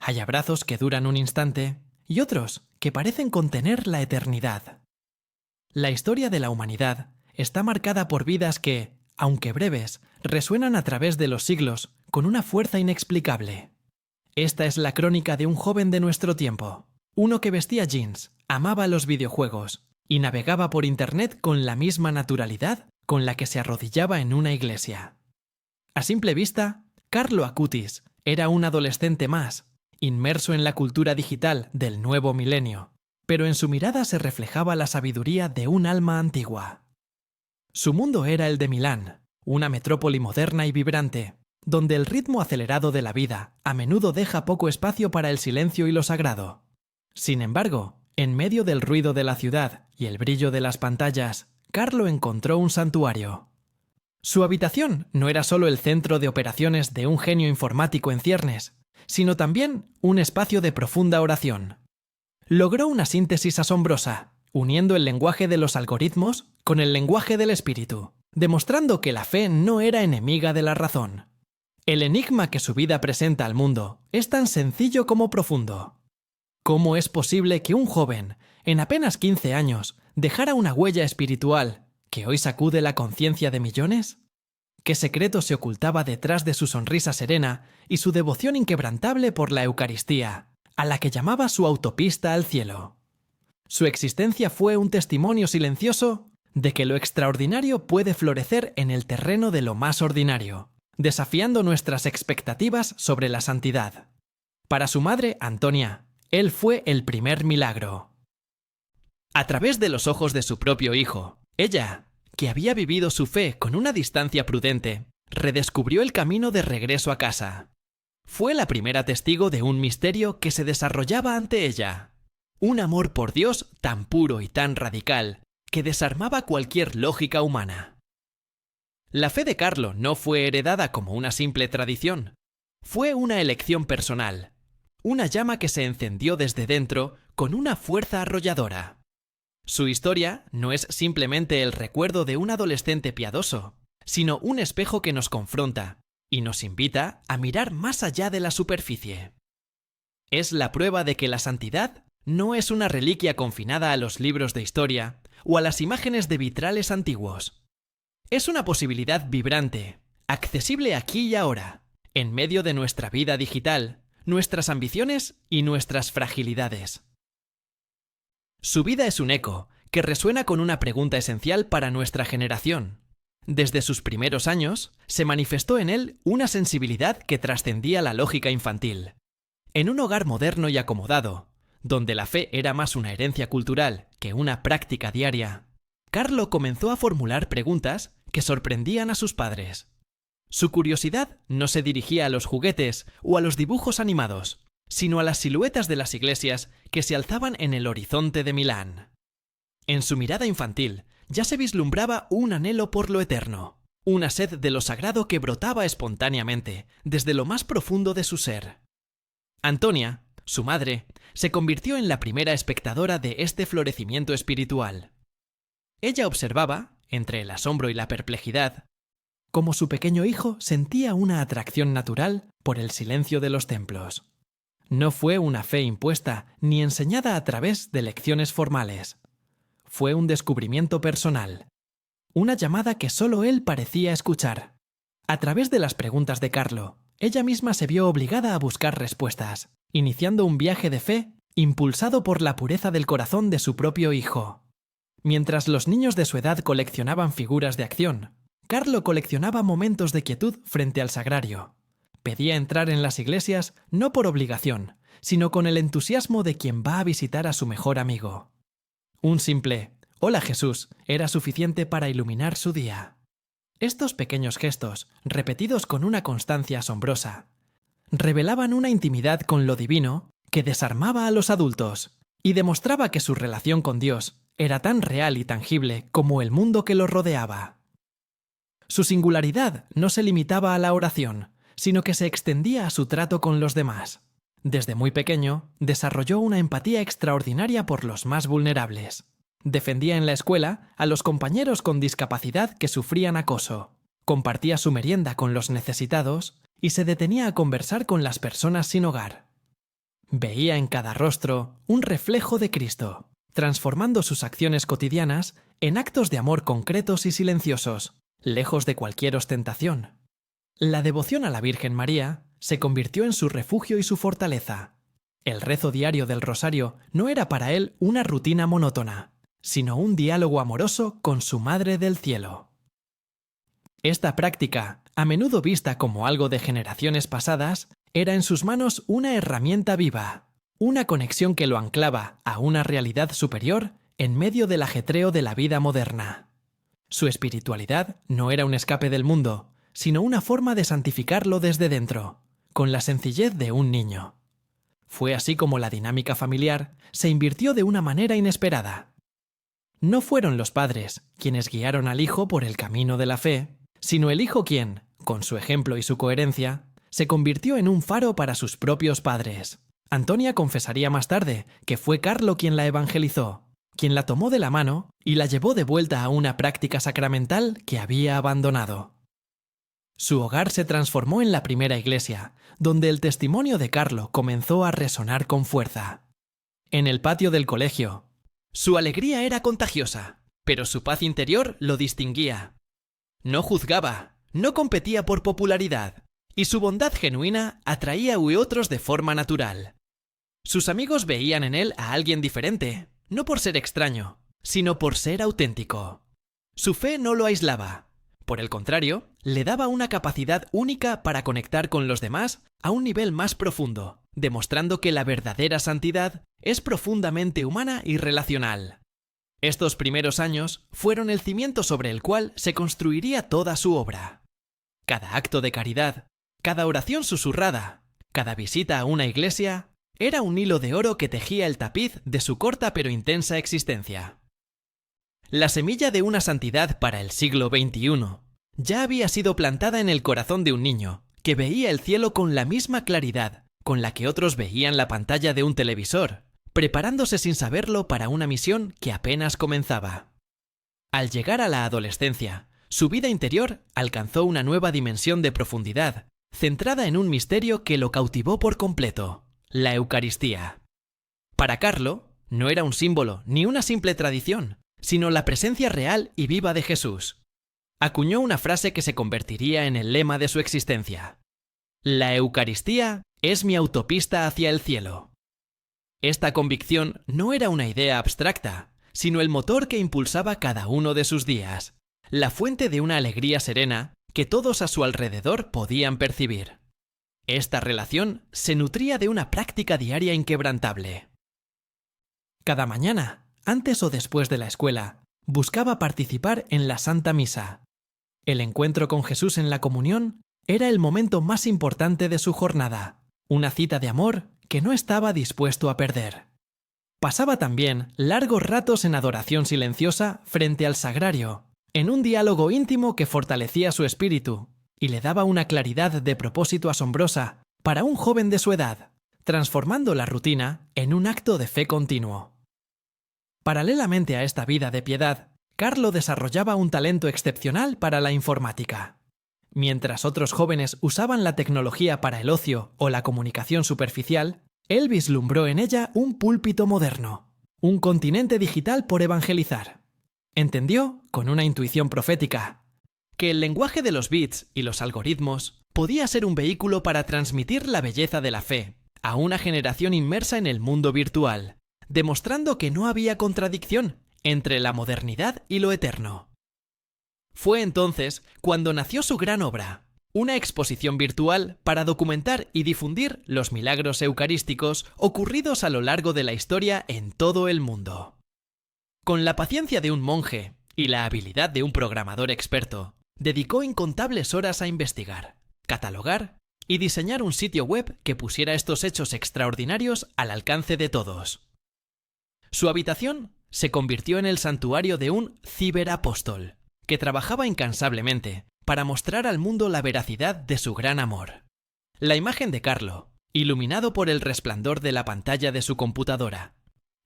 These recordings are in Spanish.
Hay abrazos que duran un instante y otros que parecen contener la eternidad. La historia de la humanidad está marcada por vidas que, aunque breves, resuenan a través de los siglos con una fuerza inexplicable. Esta es la crónica de un joven de nuestro tiempo, uno que vestía jeans, amaba los videojuegos y navegaba por internet con la misma naturalidad con la que se arrodillaba en una iglesia. A simple vista, Carlo Acutis era un adolescente más, inmerso en la cultura digital del nuevo milenio, pero en su mirada se reflejaba la sabiduría de un alma antigua. Su mundo era el de Milán, una metrópoli moderna y vibrante, donde el ritmo acelerado de la vida a menudo deja poco espacio para el silencio y lo sagrado. Sin embargo, en medio del ruido de la ciudad y el brillo de las pantallas, Carlo encontró un santuario. Su habitación no era solo el centro de operaciones de un genio informático en ciernes, sino también un espacio de profunda oración. Logró una síntesis asombrosa, uniendo el lenguaje de los algoritmos con el lenguaje del espíritu, demostrando que la fe no era enemiga de la razón. El enigma que su vida presenta al mundo es tan sencillo como profundo. ¿Cómo es posible que un joven, en apenas 15 años, dejara una huella espiritual que hoy sacude la conciencia de millones? ¿Qué secreto se ocultaba detrás de su sonrisa serena y su devoción inquebrantable por la Eucaristía, a la que llamaba su autopista al cielo? Su existencia fue un testimonio silencioso de que lo extraordinario puede florecer en el terreno de lo más ordinario, desafiando nuestras expectativas sobre la santidad. Para su madre, Antonia, él fue el primer milagro. A través de los ojos de su propio hijo, ella, que había vivido su fe con una distancia prudente, redescubrió el camino de regreso a casa. Fue la primera testigo de un misterio que se desarrollaba ante ella. Un amor por Dios tan puro y tan radical que desarmaba cualquier lógica humana. La fe de Carlo no fue heredada como una simple tradición. Fue una elección personal, una llama que se encendió desde dentro con una fuerza arrolladora. Su historia no es simplemente el recuerdo de un adolescente piadoso, sino un espejo que nos confronta y nos invita a mirar más allá de la superficie. Es la prueba de que la santidad no es una reliquia confinada a los libros de historia o a las imágenes de vitrales antiguos. Es una posibilidad vibrante, accesible aquí y ahora, en medio de nuestra vida digital, nuestras ambiciones y nuestras fragilidades. Su vida es un eco que resuena con una pregunta esencial para nuestra generación. Desde sus primeros años, se manifestó en él una sensibilidad que trascendía la lógica infantil. En un hogar moderno y acomodado, donde la fe era más una herencia cultural que una práctica diaria, Carlo comenzó a formular preguntas que sorprendían a sus padres. Su curiosidad no se dirigía a los juguetes o a los dibujos animados, sino a las siluetas de las iglesias que se alzaban en el horizonte de Milán. En su mirada infantil ya se vislumbraba un anhelo por lo eterno, una sed de lo sagrado que brotaba espontáneamente desde lo más profundo de su ser. Antonia, su madre, se convirtió en la primera espectadora de este florecimiento espiritual. Ella observaba, entre el asombro y la perplejidad, cómo su pequeño hijo sentía una atracción natural por el silencio de los templos. No fue una fe impuesta ni enseñada a través de lecciones formales. Fue un descubrimiento personal, una llamada que solo él parecía escuchar. A través de las preguntas de Carlo, ella misma se vio obligada a buscar respuestas, iniciando un viaje de fe impulsado por la pureza del corazón de su propio hijo. Mientras los niños de su edad coleccionaban figuras de acción, Carlo coleccionaba momentos de quietud frente al sagrario. Pedía entrar en las iglesias no por obligación, sino con el entusiasmo de quien va a visitar a su mejor amigo. Un simple «Hola Jesús» era suficiente para iluminar su día. Estos pequeños gestos, repetidos con una constancia asombrosa, revelaban una intimidad con lo divino que desarmaba a los adultos y demostraba que su relación con Dios era tan real y tangible como el mundo que lo rodeaba. Su singularidad no se limitaba a la oración, sino que se extendía a su trato con los demás. Desde muy pequeño, desarrolló una empatía extraordinaria por los más vulnerables. Defendía en la escuela a los compañeros con discapacidad que sufrían acoso, compartía su merienda con los necesitados y se detenía a conversar con las personas sin hogar. Veía en cada rostro un reflejo de Cristo, transformando sus acciones cotidianas en actos de amor concretos y silenciosos, lejos de cualquier ostentación. La devoción a la Virgen María se convirtió en su refugio y su fortaleza. El rezo diario del rosario no era para él una rutina monótona, sino un diálogo amoroso con su Madre del Cielo. Esta práctica, a menudo vista como algo de generaciones pasadas, era en sus manos una herramienta viva, una conexión que lo anclaba a una realidad superior en medio del ajetreo de la vida moderna. Su espiritualidad no era un escape del mundo, sino una forma de santificarlo desde dentro, con la sencillez de un niño. Fue así como la dinámica familiar se invirtió de una manera inesperada. No fueron los padres quienes guiaron al hijo por el camino de la fe, sino el hijo quien, con su ejemplo y su coherencia, se convirtió en un faro para sus propios padres. Antonia confesaría más tarde que fue Carlo quien la evangelizó, quien la tomó de la mano y la llevó de vuelta a una práctica sacramental que había abandonado. Su hogar se transformó en la primera iglesia, donde el testimonio de Carlo comenzó a resonar con fuerza. En el patio del colegio, su alegría era contagiosa, pero su paz interior lo distinguía. No juzgaba, no competía por popularidad, y su bondad genuina atraía a otros de forma natural. Sus amigos veían en él a alguien diferente, no por ser extraño, sino por ser auténtico. Su fe no lo aislaba. Por el contrario, le daba una capacidad única para conectar con los demás a un nivel más profundo, demostrando que la verdadera santidad es profundamente humana y relacional. Estos primeros años fueron el cimiento sobre el cual se construiría toda su obra. Cada acto de caridad, cada oración susurrada, cada visita a una iglesia, era un hilo de oro que tejía el tapiz de su corta pero intensa existencia. La semilla de una santidad para el siglo XXI ya había sido plantada en el corazón de un niño que veía el cielo con la misma claridad con la que otros veían la pantalla de un televisor, preparándose sin saberlo para una misión que apenas comenzaba. Al llegar a la adolescencia, su vida interior alcanzó una nueva dimensión de profundidad, centrada en un misterio que lo cautivó por completo: la Eucaristía. Para Carlo, no era un símbolo ni una simple tradición, sino la presencia real y viva de Jesús. Acuñó una frase que se convertiría en el lema de su existencia: la Eucaristía es mi autopista hacia el cielo. Esta convicción no era una idea abstracta, sino el motor que impulsaba cada uno de sus días, la fuente de una alegría serena que todos a su alrededor podían percibir. Esta relación se nutría de una práctica diaria inquebrantable. Cada mañana, antes o después de la escuela, buscaba participar en la Santa Misa. El encuentro con Jesús en la comunión era el momento más importante de su jornada, una cita de amor que no estaba dispuesto a perder. Pasaba también largos ratos en adoración silenciosa frente al sagrario, en un diálogo íntimo que fortalecía su espíritu y le daba una claridad de propósito asombrosa para un joven de su edad, transformando la rutina en un acto de fe continuo. Paralelamente a esta vida de piedad, Carlo desarrollaba un talento excepcional para la informática. Mientras otros jóvenes usaban la tecnología para el ocio o la comunicación superficial, él vislumbró en ella un púlpito moderno, un continente digital por evangelizar. Entendió, con una intuición profética, que el lenguaje de los bits y los algoritmos podía ser un vehículo para transmitir la belleza de la fe a una generación inmersa en el mundo virtual, demostrando que no había contradicción entre la modernidad y lo eterno. Fue entonces cuando nació su gran obra, una exposición virtual para documentar y difundir los milagros eucarísticos ocurridos a lo largo de la historia en todo el mundo. Con la paciencia de un monje y la habilidad de un programador experto, dedicó incontables horas a investigar, catalogar y diseñar un sitio web que pusiera estos hechos extraordinarios al alcance de todos. Su habitación se convirtió en el santuario de un ciberapóstol, que trabajaba incansablemente para mostrar al mundo la veracidad de su gran amor. La imagen de Carlo, iluminado por el resplandor de la pantalla de su computadora,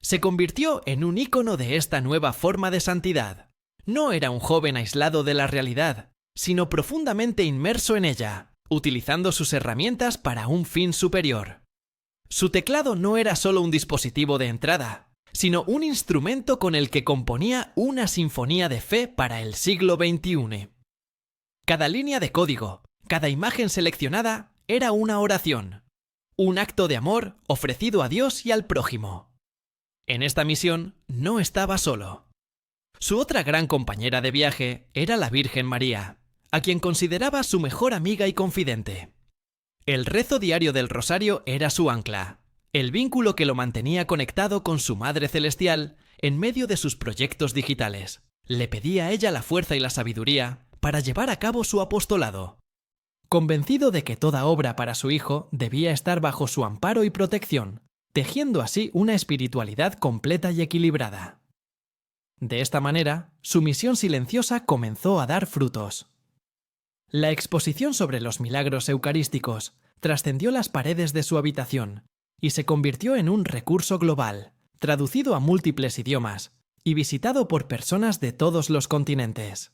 se convirtió en un ícono de esta nueva forma de santidad. No era un joven aislado de la realidad, sino profundamente inmerso en ella, utilizando sus herramientas para un fin superior. Su teclado no era solo un dispositivo de entrada, sino un instrumento con el que componía una sinfonía de fe para el siglo XXI. Cada línea de código, cada imagen seleccionada era una oración, un acto de amor ofrecido a Dios y al prójimo. En esta misión no estaba solo. Su otra gran compañera de viaje era la Virgen María, a quien consideraba su mejor amiga y confidente. El rezo diario del rosario era su ancla, el vínculo que lo mantenía conectado con su Madre Celestial en medio de sus proyectos digitales. Le pedía a ella la fuerza y la sabiduría para llevar a cabo su apostolado. Convencido de que toda obra para su hijo debía estar bajo su amparo y protección, tejiendo así una espiritualidad completa y equilibrada. De esta manera, su misión silenciosa comenzó a dar frutos. La exposición sobre los milagros eucarísticos trascendió las paredes de su habitación y se convirtió en un recurso global, traducido a múltiples idiomas y visitado por personas de todos los continentes.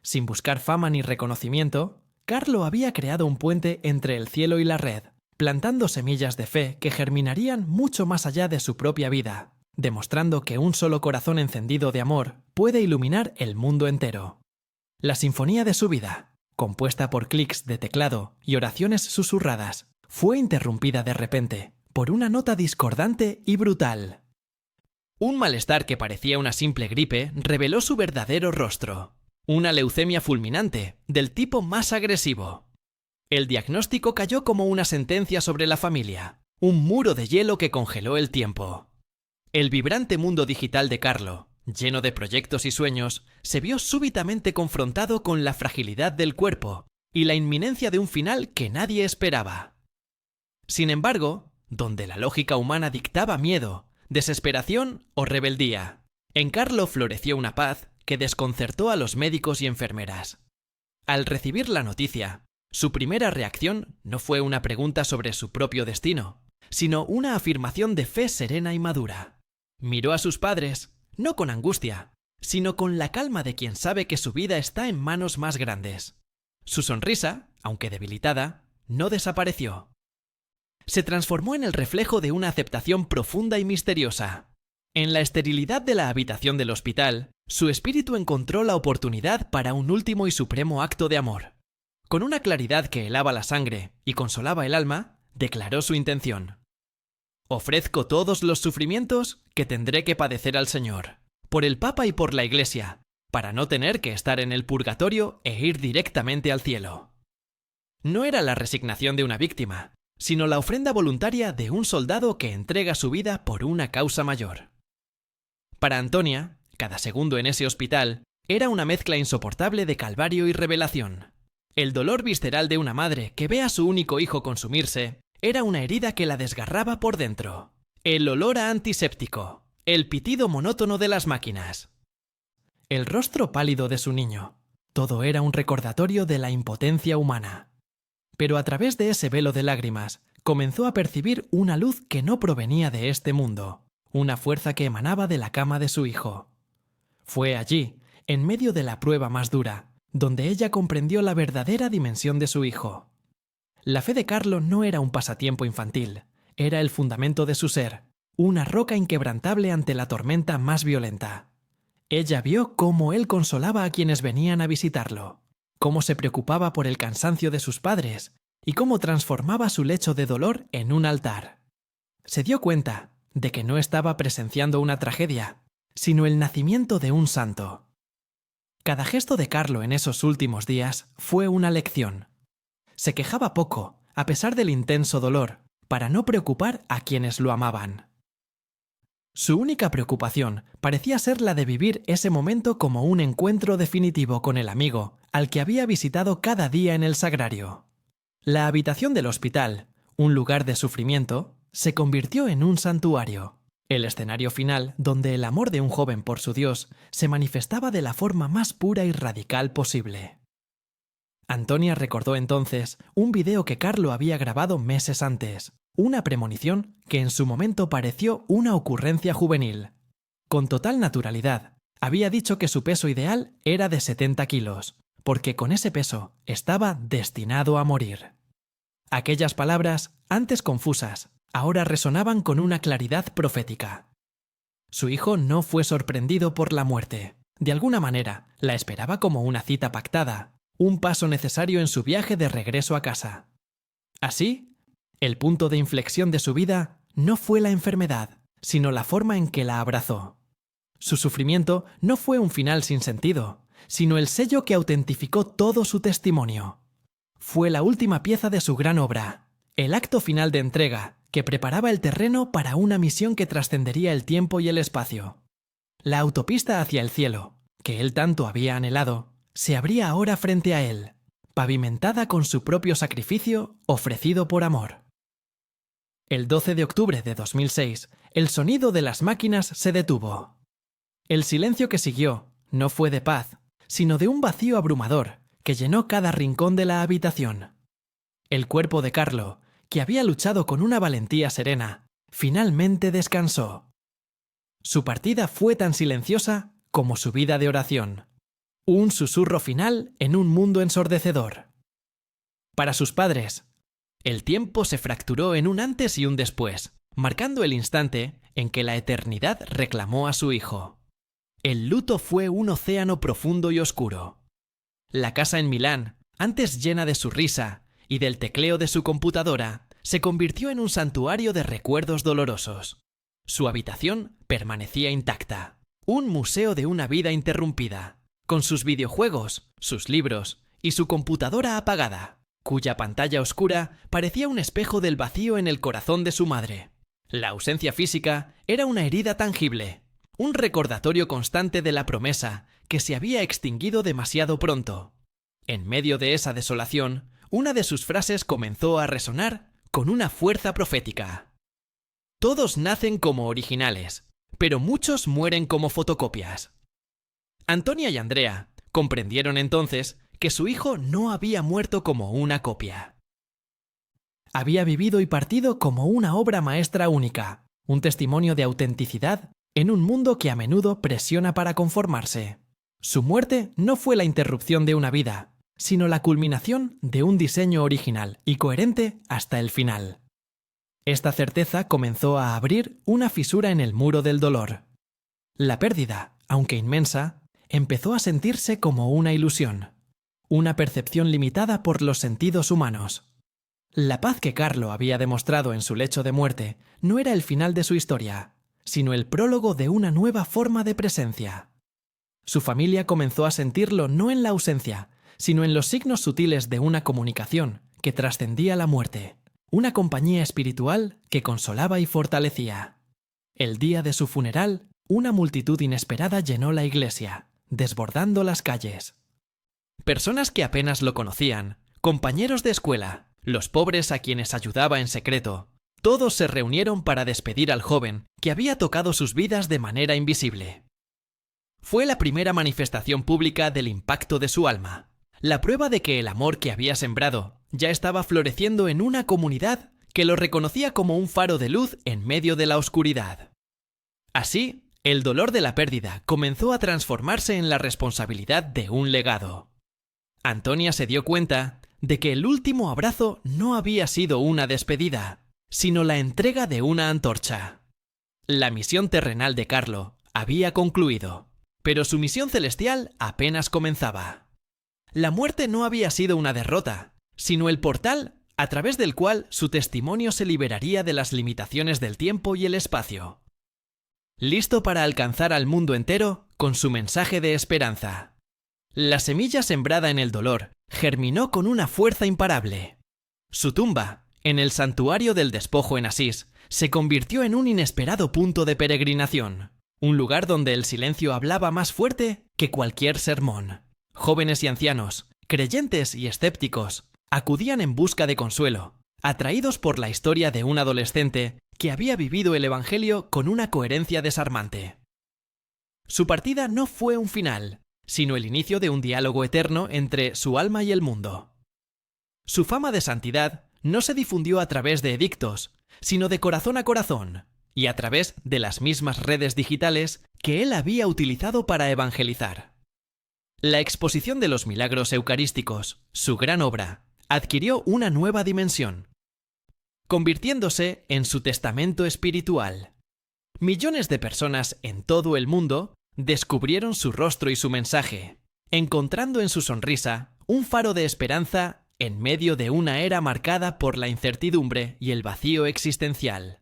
Sin buscar fama ni reconocimiento, Carlo había creado un puente entre el cielo y la red, plantando semillas de fe que germinarían mucho más allá de su propia vida, demostrando que un solo corazón encendido de amor puede iluminar el mundo entero. La sinfonía de su vida, compuesta por clics de teclado y oraciones susurradas, fue interrumpida de repente por una nota discordante y brutal. Un malestar que parecía una simple gripe reveló su verdadero rostro. Una leucemia fulminante, del tipo más agresivo. El diagnóstico cayó como una sentencia sobre la familia, un muro de hielo que congeló el tiempo. El vibrante mundo digital de Carlo, lleno de proyectos y sueños, se vio súbitamente confrontado con la fragilidad del cuerpo y la inminencia de un final que nadie esperaba. Sin embargo, donde la lógica humana dictaba miedo, desesperación o rebeldía, en Carlo floreció una paz que desconcertó a los médicos y enfermeras. Al recibir la noticia, su primera reacción no fue una pregunta sobre su propio destino, sino una afirmación de fe serena y madura. Miró a sus padres, no con angustia, sino con la calma de quien sabe que su vida está en manos más grandes. Su sonrisa, aunque debilitada, no desapareció. Se transformó en el reflejo de una aceptación profunda y misteriosa. En la esterilidad de la habitación del hospital, su espíritu encontró la oportunidad para un último y supremo acto de amor. Con una claridad que helaba la sangre y consolaba el alma, declaró su intención. Ofrezco todos los sufrimientos que tendré que padecer al Señor, por el Papa y por la Iglesia, para no tener que estar en el purgatorio e ir directamente al cielo. No era la resignación de una víctima, sino la ofrenda voluntaria de un soldado que entrega su vida por una causa mayor. Para Antonia, cada segundo en ese hospital era una mezcla insoportable de calvario y revelación. El dolor visceral de una madre que ve a su único hijo consumirse era una herida que la desgarraba por dentro. El olor a antiséptico, el pitido monótono de las máquinas. El rostro pálido de su niño. Todo era un recordatorio de la impotencia humana. Pero a través de ese velo de lágrimas, comenzó a percibir una luz que no provenía de este mundo, una fuerza que emanaba de la cama de su hijo. Fue allí, en medio de la prueba más dura, donde ella comprendió la verdadera dimensión de su hijo. La fe de Carlo no era un pasatiempo infantil, era el fundamento de su ser, una roca inquebrantable ante la tormenta más violenta. Ella vio cómo él consolaba a quienes venían a visitarlo, cómo se preocupaba por el cansancio de sus padres y cómo transformaba su lecho de dolor en un altar. Se dio cuenta de que no estaba presenciando una tragedia, sino el nacimiento de un santo. Cada gesto de Carlo en esos últimos días fue una lección. Se quejaba poco, a pesar del intenso dolor, para no preocupar a quienes lo amaban. Su única preocupación parecía ser la de vivir ese momento como un encuentro definitivo con el amigo al que había visitado cada día en el sagrario. La habitación del hospital, un lugar de sufrimiento, se convirtió en un santuario, el escenario final donde el amor de un joven por su Dios se manifestaba de la forma más pura y radical posible. Antonia recordó entonces un video que Carlo había grabado meses antes, una premonición que en su momento pareció una ocurrencia juvenil. Con total naturalidad, había dicho que su peso ideal era de 70 kilos, porque con ese peso estaba destinado a morir. Aquellas palabras, antes confusas, ahora resonaban con una claridad profética. Su hijo no fue sorprendido por la muerte. De alguna manera, la esperaba como una cita pactada, un paso necesario en su viaje de regreso a casa. Así, el punto de inflexión de su vida no fue la enfermedad, sino la forma en que la abrazó. Su sufrimiento no fue un final sin sentido, sino el sello que autentificó todo su testimonio. Fue la última pieza de su gran obra, el acto final de entrega, que preparaba el terreno para una misión que trascendería el tiempo y el espacio. La autopista hacia el cielo, que él tanto había anhelado, se abría ahora frente a él, pavimentada con su propio sacrificio ofrecido por amor. El 12 de octubre de 2006, el sonido de las máquinas se detuvo. El silencio que siguió no fue de paz, sino de un vacío abrumador que llenó cada rincón de la habitación. El cuerpo de Carlo, que había luchado con una valentía serena, finalmente descansó. Su partida fue tan silenciosa como su vida de oración. Un susurro final en un mundo ensordecedor. Para sus padres, el tiempo se fracturó en un antes y un después, marcando el instante en que la eternidad reclamó a su hijo. El luto fue un océano profundo y oscuro. La casa en Milán, antes llena de su risa y del tecleo de su computadora, se convirtió en un santuario de recuerdos dolorosos. Su habitación permanecía intacta, un museo de una vida interrumpida, con sus videojuegos, sus libros y su computadora apagada, cuya pantalla oscura parecía un espejo del vacío en el corazón de su madre. La ausencia física era una herida tangible, un recordatorio constante de la promesa que se había extinguido demasiado pronto. En medio de esa desolación, una de sus frases comenzó a resonar con una fuerza profética. Todos nacen como originales, pero muchos mueren como fotocopias. Antonia y Andrea comprendieron entonces que su hijo no había muerto como una copia. Había vivido y partido como una obra maestra única, un testimonio de autenticidad en un mundo que a menudo presiona para conformarse. Su muerte no fue la interrupción de una vida, sino la culminación de un diseño original y coherente hasta el final. Esta certeza comenzó a abrir una fisura en el muro del dolor. La pérdida, aunque inmensa, empezó a sentirse como una ilusión, una percepción limitada por los sentidos humanos. La paz que Carlo había demostrado en su lecho de muerte no era el final de su historia, sino el prólogo de una nueva forma de presencia. Su familia comenzó a sentirlo no en la ausencia, sino en los signos sutiles de una comunicación que trascendía la muerte, una compañía espiritual que consolaba y fortalecía. El día de su funeral, una multitud inesperada llenó la iglesia, desbordando las calles. Personas que apenas lo conocían, compañeros de escuela, los pobres a quienes ayudaba en secreto, todos se reunieron para despedir al joven que había tocado sus vidas de manera invisible. Fue la primera manifestación pública del impacto de su alma, la prueba de que el amor que había sembrado ya estaba floreciendo en una comunidad que lo reconocía como un faro de luz en medio de la oscuridad. Así, el dolor de la pérdida comenzó a transformarse en la responsabilidad de un legado. Antonia se dio cuenta de que el último abrazo no había sido una despedida, sino la entrega de una antorcha. La misión terrenal de Carlo había concluido, pero su misión celestial apenas comenzaba. La muerte no había sido una derrota, sino el portal a través del cual su testimonio se liberaría de las limitaciones del tiempo y el espacio. Listo para alcanzar al mundo entero con su mensaje de esperanza. La semilla sembrada en el dolor germinó con una fuerza imparable. Su tumba, en el santuario del despojo en Asís, se convirtió en un inesperado punto de peregrinación, un lugar donde el silencio hablaba más fuerte que cualquier sermón. Jóvenes y ancianos, creyentes y escépticos, acudían en busca de consuelo, atraídos por la historia de un adolescente que había vivido el Evangelio con una coherencia desarmante. Su partida no fue un final, sino el inicio de un diálogo eterno entre su alma y el mundo. Su fama de santidad no se difundió a través de edictos, sino de corazón a corazón, y a través de las mismas redes digitales que él había utilizado para evangelizar. La exposición de los milagros eucarísticos, su gran obra, adquirió una nueva dimensión. convirtiéndose en su testamento espiritual. Millones de personas en todo el mundo descubrieron su rostro y su mensaje, encontrando en su sonrisa un faro de esperanza en medio de una era marcada por la incertidumbre y el vacío existencial.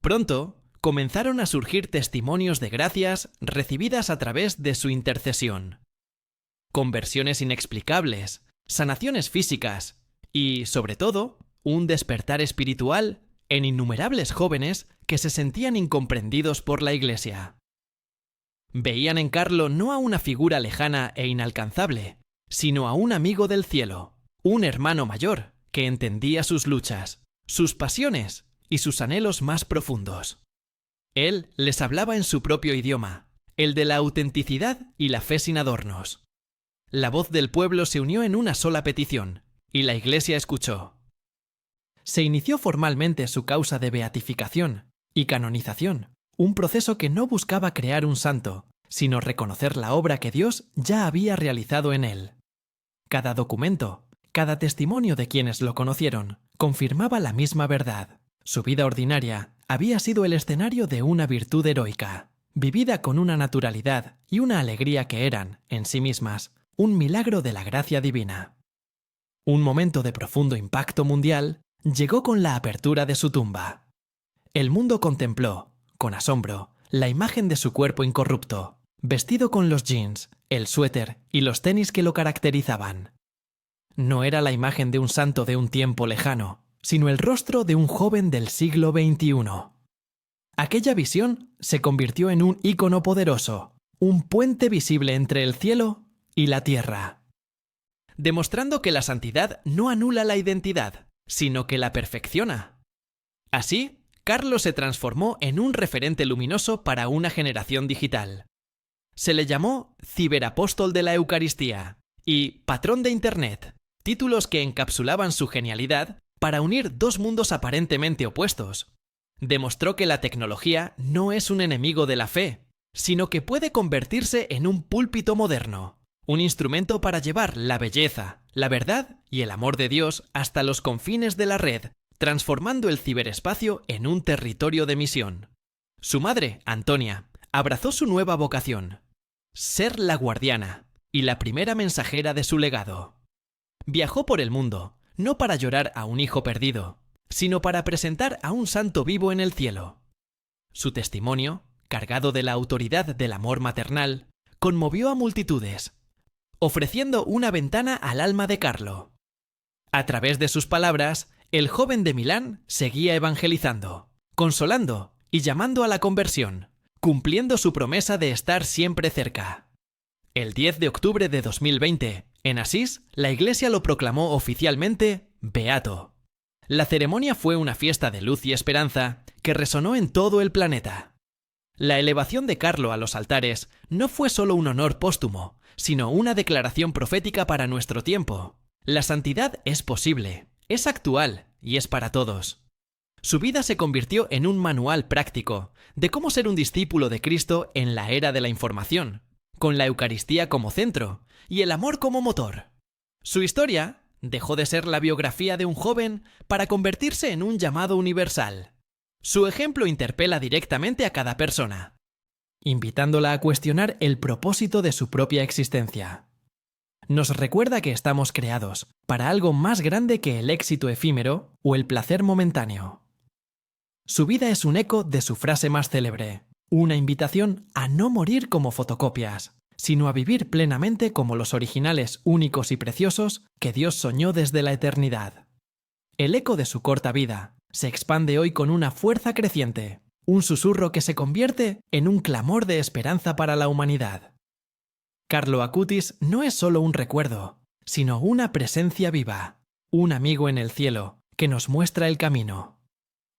Pronto, comenzaron a surgir testimonios de gracias recibidas a través de su intercesión. Conversiones inexplicables, sanaciones físicas y, sobre todo, un despertar espiritual en innumerables jóvenes que se sentían incomprendidos por la Iglesia. Veían en Carlo no a una figura lejana e inalcanzable, sino a un amigo del cielo, un hermano mayor que entendía sus luchas, sus pasiones y sus anhelos más profundos. Él les hablaba en su propio idioma, el de la autenticidad y la fe sin adornos. La voz del pueblo se unió en una sola petición, y la Iglesia escuchó. Se inició formalmente su causa de beatificación y canonización, un proceso que no buscaba crear un santo, sino reconocer la obra que Dios ya había realizado en él. Cada documento, cada testimonio de quienes lo conocieron, confirmaba la misma verdad. Su vida ordinaria había sido el escenario de una virtud heroica, vivida con una naturalidad y una alegría que eran, en sí mismas, un milagro de la gracia divina. Un momento de profundo impacto mundial llegó con la apertura de su tumba. El mundo contempló, con asombro, la imagen de su cuerpo incorrupto, vestido con los jeans, el suéter y los tenis que lo caracterizaban. No era la imagen de un santo de un tiempo lejano, sino el rostro de un joven del siglo XXI. Aquella visión se convirtió en un ícono poderoso, un puente visible entre el cielo y la tierra, demostrando que la santidad no anula la identidad, sino que la perfecciona. Así, Carlos se transformó en un referente luminoso para una generación digital. Se le llamó ciberapóstol de la Eucaristía y patrón de Internet, títulos que encapsulaban su genialidad para unir dos mundos aparentemente opuestos. Demostró que la tecnología no es un enemigo de la fe, sino que puede convertirse en un púlpito moderno, un instrumento para llevar la belleza, la verdad y el amor de Dios hasta los confines de la red, transformando el ciberespacio en un territorio de misión. Su madre, Antonia, abrazó su nueva vocación: ser la guardiana y la primera mensajera de su legado. Viajó por el mundo, no para llorar a un hijo perdido, sino para presentar a un santo vivo en el cielo. Su testimonio, cargado de la autoridad del amor maternal, conmovió a multitudes, ofreciendo una ventana al alma de Carlo. A través de sus palabras, el joven de Milán seguía evangelizando, consolando y llamando a la conversión, cumpliendo su promesa de estar siempre cerca. El 10 de octubre de 2020, en Asís, la Iglesia lo proclamó oficialmente beato. La ceremonia fue una fiesta de luz y esperanza que resonó en todo el planeta. La elevación de Carlo a los altares no fue solo un honor póstumo, sino una declaración profética para nuestro tiempo. La santidad es posible, es actual y es para todos. Su vida se convirtió en un manual práctico de cómo ser un discípulo de Cristo en la era de la información, con la Eucaristía como centro y el amor como motor. Su historia dejó de ser la biografía de un joven para convertirse en un llamado universal. Su ejemplo interpela directamente a cada persona, invitándola a cuestionar el propósito de su propia existencia. Nos recuerda que estamos creados para algo más grande que el éxito efímero o el placer momentáneo. Su vida es un eco de su frase más célebre, una invitación a no morir como fotocopias, sino a vivir plenamente como los originales únicos y preciosos que Dios soñó desde la eternidad. El eco de su corta vida se expande hoy con una fuerza creciente, un susurro que se convierte en un clamor de esperanza para la humanidad. Carlo Acutis no es solo un recuerdo, sino una presencia viva, un amigo en el cielo que nos muestra el camino.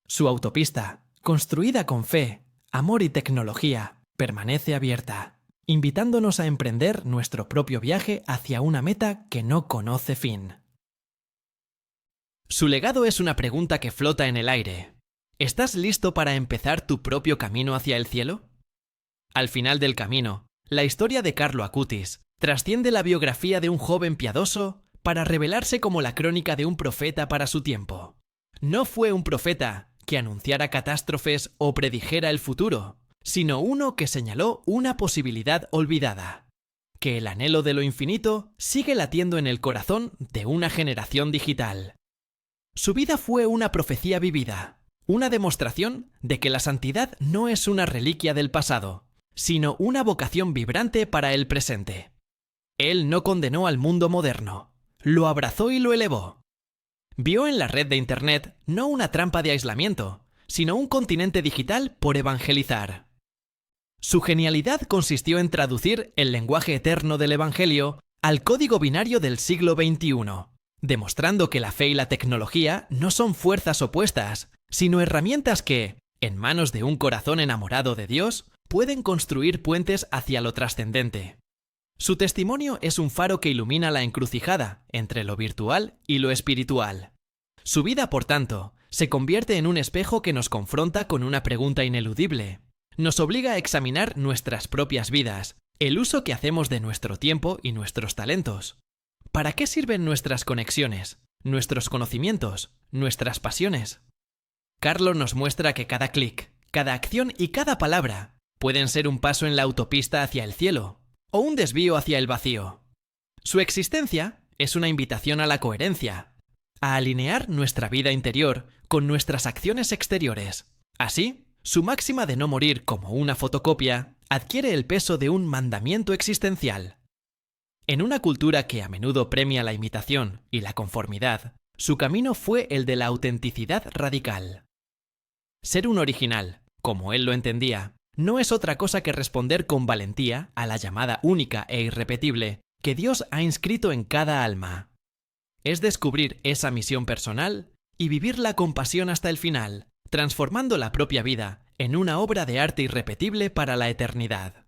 Su autopista, construida con fe, amor y tecnología, permanece abierta, invitándonos a emprender nuestro propio viaje hacia una meta que no conoce fin. Su legado es una pregunta que flota en el aire. ¿Estás listo para empezar tu propio camino hacia el cielo? Al final del camino, la historia de Carlo Acutis trasciende la biografía de un joven piadoso para revelarse como la crónica de un profeta para su tiempo. no fue un profeta que anunciara catástrofes o predijera el futuro, sino uno que señaló una posibilidad olvidada: que el anhelo de lo infinito sigue latiendo en el corazón de una generación digital. Su vida fue una profecía vivida, una demostración de que la santidad no es una reliquia del pasado, sino una vocación vibrante para el presente. Él no condenó al mundo moderno, lo abrazó y lo elevó. Vio en la red de Internet no una trampa de aislamiento, sino un continente digital por evangelizar. Su genialidad consistió en traducir el lenguaje eterno del Evangelio al código binario del siglo XXI, demostrando que la fe y la tecnología no son fuerzas opuestas, sino herramientas que, en manos de un corazón enamorado de Dios, pueden construir puentes hacia lo trascendente. Su testimonio es un faro que ilumina la encrucijada entre lo virtual y lo espiritual. Su vida, por tanto, se convierte en un espejo que nos confronta con una pregunta ineludible. Nos obliga a examinar nuestras propias vidas, el uso que hacemos de nuestro tiempo y nuestros talentos. ¿Para qué sirven nuestras conexiones, nuestros conocimientos, nuestras pasiones? Carlo nos muestra que cada clic, cada acción y cada palabra pueden ser un paso en la autopista hacia el cielo o un desvío hacia el vacío. Su existencia es una invitación a la coherencia, a alinear nuestra vida interior con nuestras acciones exteriores. Así, su máxima de no morir como una fotocopia adquiere el peso de un mandamiento existencial. En una cultura que a menudo premia la imitación y la conformidad, su camino fue el de la autenticidad radical. Ser un original, como él lo entendía, no es otra cosa que responder con valentía a la llamada única e irrepetible que Dios ha inscrito en cada alma. Es descubrir esa misión personal y vivirla con pasión hasta el final, transformando la propia vida en una obra de arte irrepetible para la eternidad.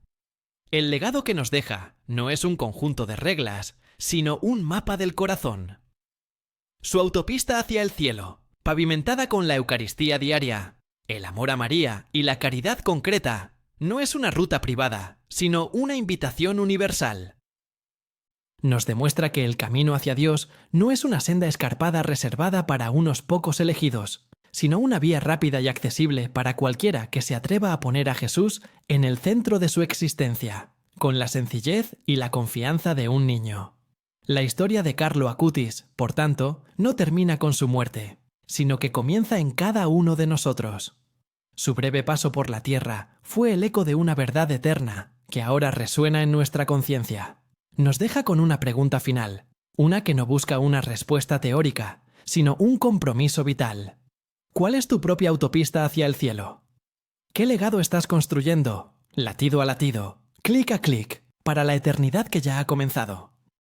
El legado que nos deja no es un conjunto de reglas, sino un mapa del corazón. Su autopista hacia el cielo, pavimentada con la Eucaristía diaria, el amor a María y la caridad concreta, no es una ruta privada, sino una invitación universal. Nos demuestra que el camino hacia Dios no es una senda escarpada reservada para unos pocos elegidos, sino una vía rápida y accesible para cualquiera que se atreva a poner a Jesús en el centro de su existencia, con la sencillez y la confianza de un niño. La historia de Carlo Acutis, por tanto, no termina con su muerte, sino que comienza en cada uno de nosotros. Su breve paso por la tierra fue el eco de una verdad eterna que ahora resuena en nuestra conciencia. Nos deja con una pregunta final, una que no busca una respuesta teórica, sino un compromiso vital. ¿Cuál es tu propia autopista hacia el cielo? ¿Qué legado estás construyendo, latido a latido, clic a clic, para la eternidad que ya ha comenzado?